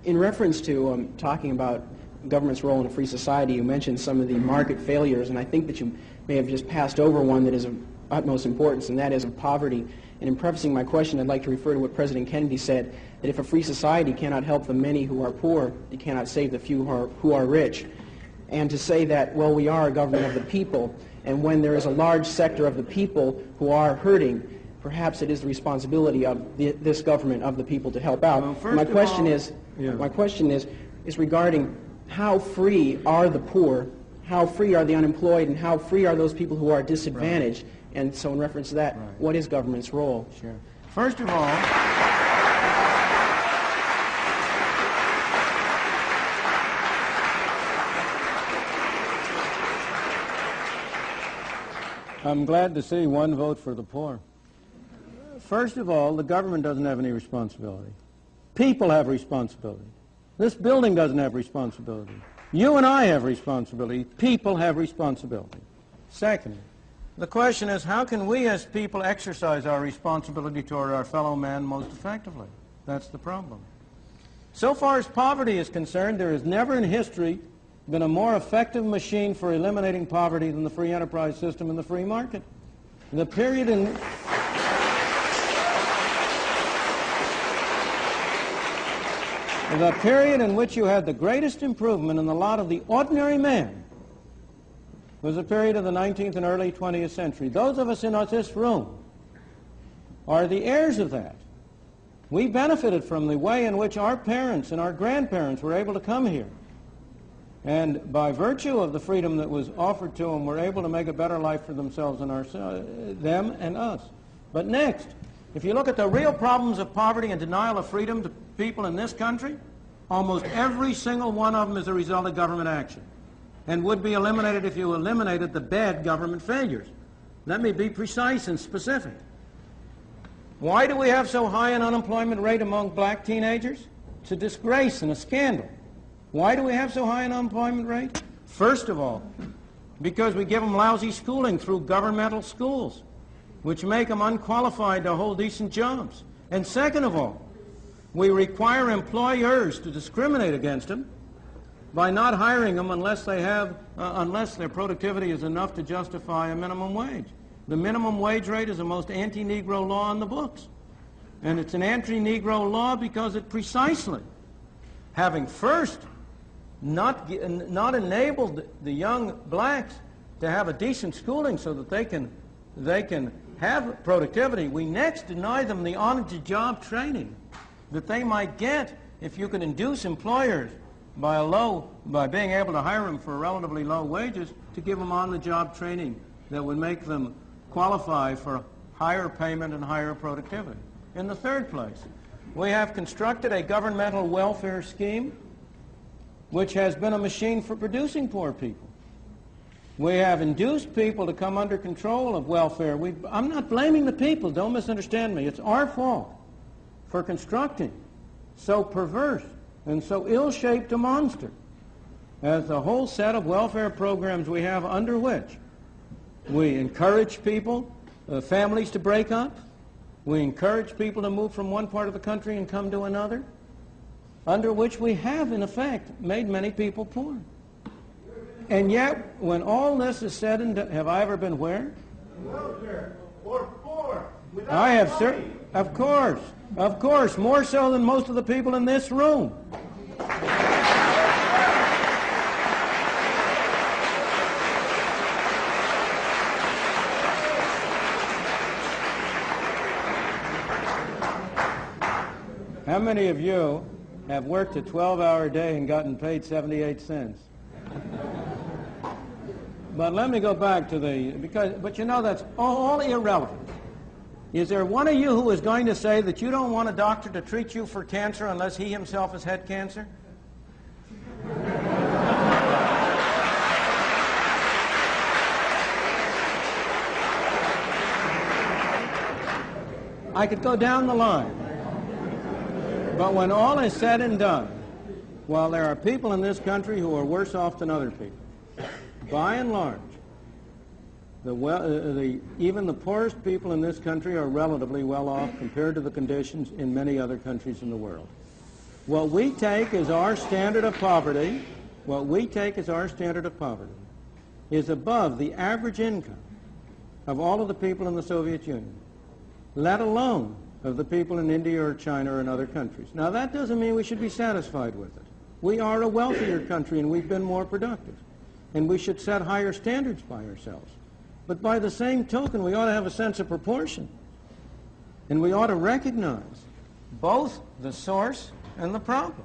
In reference to talking about government's role in a free society, you mentioned some of the market failures, and I think that you may have just passed over one that is of utmost importance, and that is of poverty. And in prefacing my question, I'd like to refer to what President Kennedy said, that if a free society cannot help the many who are poor, it cannot save the few who are rich. And to say that, well, we are a government of the people, and when there is a large sector of the people who are hurting, perhaps it is the responsibility of this government of the people to help out. Well, my question is regarding how free are the poor, how free are the unemployed, and how free are those people who are disadvantaged? Right. And so in reference to that, what is government's role? Sure. First of all, I'm glad to see one vote for the poor. First of all, the government doesn't have any responsibility. People have responsibility. This building doesn't have responsibility. You and I have responsibility. People have responsibility. Second, the question is, how can we as people exercise our responsibility toward our fellow man most effectively? That's the problem. So far as poverty is concerned, there has never in history been a more effective machine for eliminating poverty than the free enterprise system and the free market. The period in which you had the greatest improvement in the lot of the ordinary man was the period of the 19th and early 20th century. Those of us in this room are the heirs of that. We benefited from the way in which our parents and our grandparents were able to come here. And by virtue of the freedom that was offered to them, were able to make a better life for themselves and them and us. But next, if you look at the real problems of poverty and denial of freedom to people in this country, almost every single one of them is a result of government action and would be eliminated if you eliminated the bad government failures. Let me be precise and specific. Why do we have so high an unemployment rate among black teenagers? It's a disgrace and a scandal. Why do we have so high an unemployment rate? First of all, because we give them lousy schooling through governmental schools, which make them unqualified to hold decent jobs. And second of all, we require employers to discriminate against them by not hiring them unless their productivity is enough to justify a minimum wage. The minimum wage rate is the most anti-Negro law in the books. And it's an anti-Negro law because it precisely, having first not enabled the young blacks to have a decent schooling so that they can have productivity, we next deny them the on-the-job training that they might get if you can induce employers by being able to hire them for relatively low wages to give them on-the-job training that would make them qualify for higher payment and higher productivity. In the third place, we have constructed a governmental welfare scheme which has been a machine for producing poor people. We have induced people to come under control of welfare. I'm not blaming the people, don't misunderstand me. It's our fault for constructing so perverse and so ill-shaped a monster as the whole set of welfare programs we have under which we encourage people, families to break up. We encourage people to move from one part of the country and come to another, under which we have, in effect, made many people poor. And yet, when all this is said and done, have I ever been where? Or poor. I have, sir. Of course, more so than most of the people in this room. How many of you have worked a 12-hour day and gotten paid 78 cents? But let me go back to but you know that's all irrelevant. Is there one of you who is going to say that you don't want a doctor to treat you for cancer unless he himself has had cancer? I could go down the line. But when all is said and done, while there are people in this country who are worse off than other people, by and large, even the poorest people in this country are relatively well off compared to the conditions in many other countries in the world. What we take as our standard of poverty, is above the average income of all of the people in the Soviet Union, let alone of the people in India or China or in other countries. Now, that doesn't mean we should be satisfied with it. We are a wealthier country and we've been more productive, and we should set higher standards by ourselves. But by the same token, we ought to have a sense of proportion, and we ought to recognize both the source and the problem.